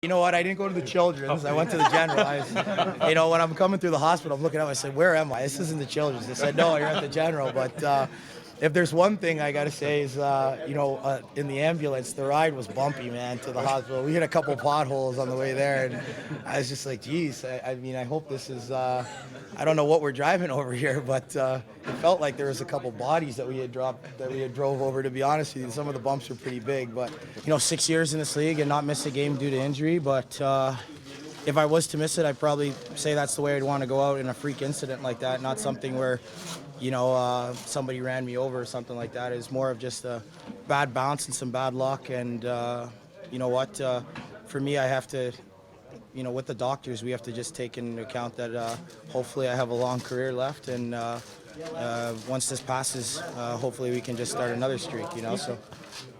You know what? I didn't go to the children's. I went to the general. When I'm coming through the hospital, I'm looking up. I said, "Where am I? This isn't the children's." They said, "No, you're at the general." But if there's one thing I gotta say is, in the ambulance, the ride was bumpy, man, to the hospital. We hit a couple potholes on the way there, and I was just like, "Geez, I hope this is." I don't know what we're driving over here, but it felt like there was a couple bodies that we had drove over. To be honest with you, some of the bumps were pretty big. But 6 years in this league and not miss a game due to injury. But if I was to miss it, I'd probably say that's the way I'd want to go out in a freak incident like that, not something where somebody ran me over or something like that. It's more of just a bad bounce and some bad luck. And you know what? For me, I have to. With the doctors, we have to just take into account that hopefully I have a long career left, and once this passes, hopefully we can just start another streak, So,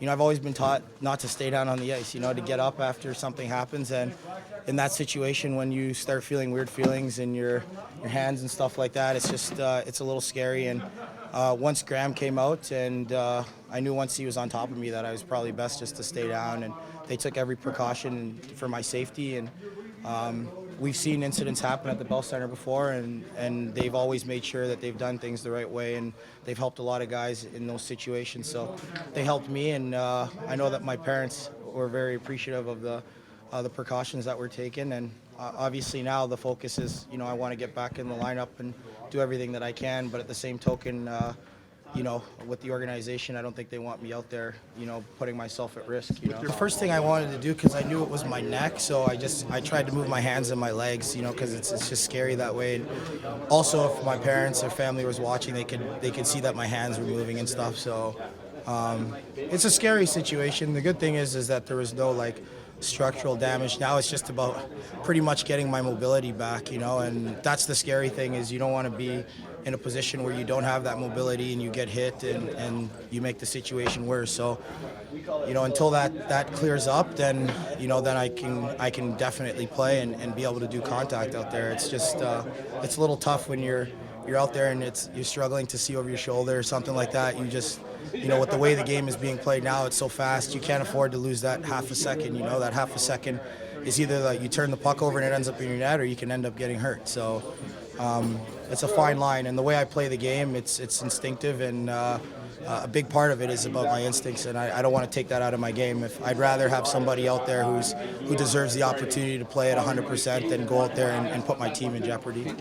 I've always been taught not to stay down on the ice, to get up after something happens, and in that situation, when you start feeling weird feelings in your hands and stuff like that, it's just, it's a little scary, and once Graham came out, and I knew once he was on top of me that I was probably best just to stay down, and they took every precaution for my safety, and we've seen incidents happen at the Bell Center before, and they've always made sure that they've done things the right way, and they've helped a lot of guys in those situations. So they helped me, and I know that my parents were very appreciative of the precautions that were taken. And obviously now the focus is, I want to get back in the lineup and do everything that I can. But at the same token, with the organization, I don't think they want me out there, putting myself at risk. The first thing I wanted to do, because I knew it was my neck, so I tried to move my hands and my legs, because it's just scary that way. And also, if my parents or family was watching, they could see that my hands were moving and stuff. So it's a scary situation. The good thing is that there was no structural damage. Now it's just about pretty much getting my mobility back, and that's the scary thing, is you don't want to be in a position where you don't have that mobility and you get hit and you make the situation worse. So, until that clears up, then I can definitely play and be able to do contact out there. It's just it's a little tough when you're out there and you're struggling to see over your shoulder or something like that. You just with the way the game is being played now, it's so fast, you can't afford to lose that half a second. That half a second is either that you turn the puck over and it ends up in your net, or you can end up getting hurt. So it's a fine line, and the way I play the game, it's instinctive, and a big part of it is about my instincts, and I don't want to take that out of my game. I'd rather have somebody out there who deserves the opportunity to play at 100% than go out there and put my team in jeopardy.